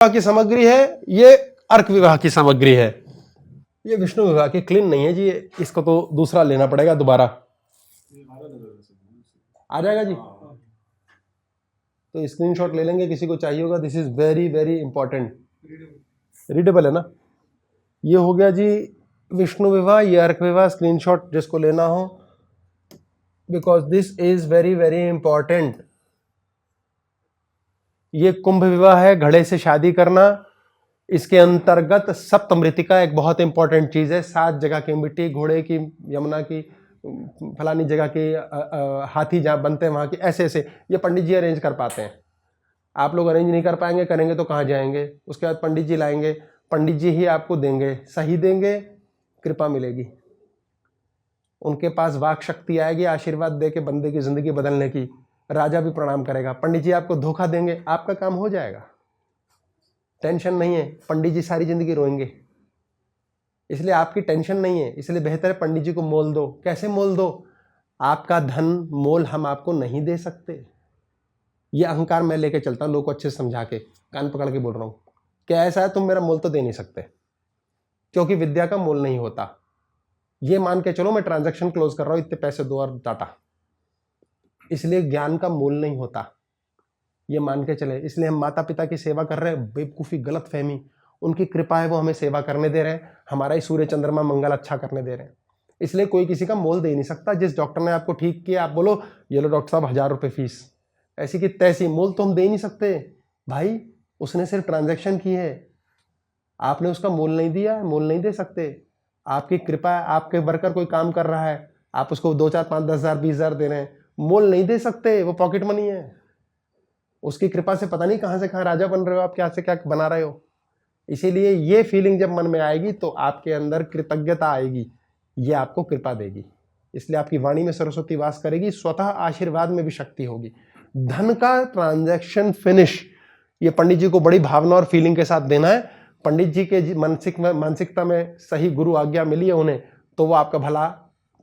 विवाह की सामग्री है, ये अर्क विवाह की सामग्री है, ये विष्णु विवाह की। क्लीन नहीं है जी, इसको तो दूसरा लेना पड़ेगा दोबारा। आ जाएगा जी, तो स्क्रीनशॉट ले लेंगे, किसी को चाहिए होगा। This is very very important, readable है ना। ये हो गया जी विष्णु विवाह, ये अर्क विवाह, स्क्रीनशॉट जिसको लेना हो, because this is very very important. ये कुंभ विवाह है, घड़े से शादी करना। इसके अंतर्गत सप्तमृतिका एक बहुत इंपॉर्टेंट चीज है। 7 जगह की मिट्टी, घोड़े की, यमुना की, फलानी जगह की, हाथी जहां बनते हैं वहां की, ऐसे ऐसे ये पंडित जी अरेंज कर पाते हैं। आप लोग अरेंज नहीं कर पाएंगे, करेंगे तो कहाँ जाएंगे। उसके बाद पंडित जी लाएंगे, पंडित जी ही आपको देंगे, सही देंगे, कृपा मिलेगी, उनके पास वाक शक्ति आएगी, आशीर्वाद दे के बंदे की जिंदगी बदलने की। राजा भी प्रणाम करेगा। पंडित जी आपको धोखा देंगे, आपका काम हो जाएगा, टेंशन नहीं है। पंडित जी सारी जिंदगी रोएंगे, इसलिए आपकी टेंशन नहीं है। इसलिए बेहतर है पंडित जी को मोल दो। कैसे मोल दो? आपका धन मोल हम आपको नहीं दे सकते। ये अहंकार मैं लेके चलता हूं, लोगों को अच्छे से समझा के, कान पकड़ के बोल रहा हूं। क्या ऐसा है, तुम मेरा मोल तो दे नहीं सकते, क्योंकि विद्या का मोल नहीं होता। ये मान के चलो मैं ट्रांजैक्शन क्लोज कर रहा हूं, इतने पैसे दो और डाटा, इसलिए ज्ञान का मोल नहीं होता, ये मान के चले। इसलिए हम माता पिता की सेवा कर रहे हैं, बेवकूफ़ी, गलत फहमी, उनकी कृपा है, वो हमें सेवा करने दे रहे हैं, हमारा ही सूर्य चंद्रमा मंगल अच्छा करने दे रहे हैं। इसलिए कोई किसी का मोल दे नहीं सकता। जिस डॉक्टर ने आपको ठीक किया, आप बोलो ये लो डॉक्टर साहब 1000 रुपये फीस, ऐसी की तैसी, मोल तो हम दे नहीं सकते भाई। उसने सिर्फ ट्रांजैक्शन की है, आपने उसका मोल नहीं दिया है, मोल नहीं दे सकते। आपकी कृपा है, आपके वर्कर कोई काम कर रहा है, आप उसको 2, 4, 5, 10 हज़ार 20 हज़ार दे रहे हैं, मोल नहीं दे सकते, वो पॉकेट मनी है। उसकी कृपा से पता नहीं कहां से कहां राजा बन रहे हो आप, क्या से क्या बना रहे हो। इसीलिए ये फीलिंग जब मन में आएगी तो आपके अंदर कृतज्ञता आएगी, ये आपको कृपा देगी। इसलिए आपकी वाणी में सरस्वती वास करेगी, स्वतः आशीर्वाद में भी शक्ति होगी। धन का ट्रांजैक्शन फिनिश, ये पंडित जी को बड़ी भावना और फीलिंग के साथ देना है। पंडित जी के मानसिकता में सही गुरु आज्ञा मिली है उन्हें, तो वो आपका भला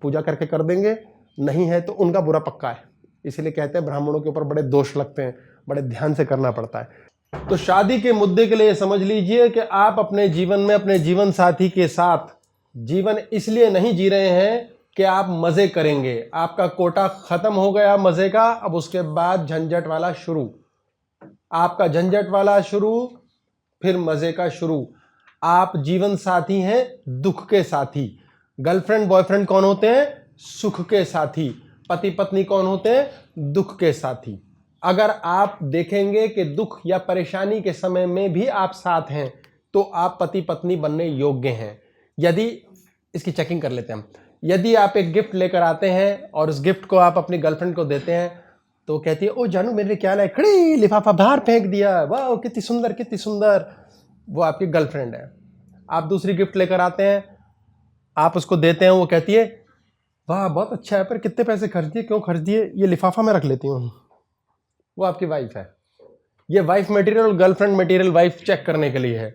पूजा करके कर देंगे, नहीं है तो उनका बुरा पक्का है। इसीलिए कहते हैं ब्राह्मणों के ऊपर बड़े दोष लगते हैं, बड़े ध्यान से करना पड़ता है। तो शादी के मुद्दे के लिए समझ लीजिए कि आप अपने जीवन में अपने जीवन साथी के साथ जीवन इसलिए नहीं जी रहे हैं कि आप मजे करेंगे। आपका कोटा खत्म हो गया मजे का, अब उसके बाद झंझट वाला शुरू। आपका झंझट वाला शुरू, फिर मजे का शुरू। आप जीवन साथी हैं, दुख के साथी। गर्लफ्रेंड बॉयफ्रेंड कौन होते हैं? सुख के साथी। पति पत्नी कौन होते हैं? दुख के साथी। अगर आप देखेंगे कि दुख या परेशानी के समय में भी आप साथ हैं, तो आप पति पत्नी बनने योग्य हैं। यदि इसकी चेकिंग कर लेते हैं हम, यदि आप एक गिफ्ट लेकर आते हैं और उस गिफ्ट को आप अपनी गर्लफ्रेंड को देते हैं, तो कहती है, ओ जानू मेरे लिए क्या लाए, खड़ी लिफाफा बाहर फेंक दिया, वाह कितनी सुंदर कितनी सुंदर। वो आपकी गर्लफ्रेंड है। आप दूसरी गिफ्ट लेकर आते हैं, आप उसको देते हैं, वो कहती है, वाह बहुत अच्छा है, पर कितने पैसे खर्च दिए, क्यों खर्च दिए, ये लिफाफा में रख लेती हूँ। वो आपकी वाइफ है। ये वाइफ मटेरियल और गर्लफ्रेंड मटेरियल वाइफ चेक करने के लिए है।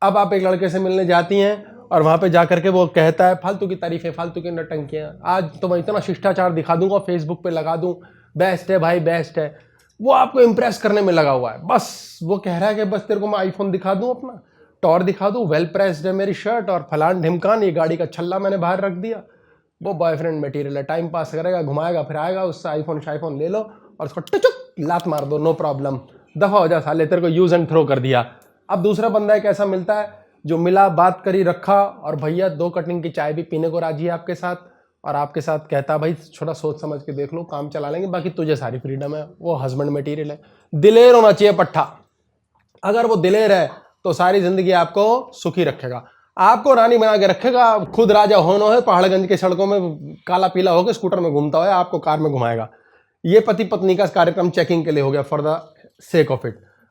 अब आप एक लड़के से मिलने जाती हैं और वहां पे जाकर के वो कहता है फालतू की तारीफें, फालतू की नटंकियां, आज तो मैं इतना शिष्टाचार दिखा दूंगा, फेसबुक पे लगा दूं, बेस्ट है भाई बेस्ट है। वो आपको इंप्रेस करने में लगा हुआ है। बस वो कह रहा है कि बस तेरे को मैं आईफोन दिखा दूं, अपना टॉर दिखा दूं, वेल प्रेस्ड है मेरी शर्ट और फलान ढिमकान, ये गाड़ी का छल्ला मैंने बाहर रख दिया। वो बॉयफ्रेंड मटेरियल है, टाइम पास करेगा, घुमाएगा, फिर आएगा, उससे आईफोन शाईफोन ले लो और उसको टचुक लात मार दो, नो प्रॉब्लम, दफा हो जा साले, तेरे को यूज एंड थ्रो कर दिया। अब दूसरा बंदा एक ऐसा मिलता है जो मिला, बात करी, रखा, और भैया 2 कटिंग की चाय भी पीने को राजी है आपके साथ, और आपके साथ कहता भाई थोड़ा सोच समझ के देख लो, काम चला लेंगे, बाकी तुझे सारी फ्रीडम है। वो हस्बैंड मटेरियल है। दिलेर होना चाहिए पट्टा। अगर वो दिलेर है तो सारी जिंदगी आपको सुखी रखेगा, आपको रानी बना के रखेगा। खुद राजा होनो है, पहाड़गंज के सड़कों में काला पीला होकर स्कूटर में घूमता है, आपको कार में घुमाएगा। ये पति पत्नी का कार्यक्रम चेकिंग के लिए हो गया, for the sake of it.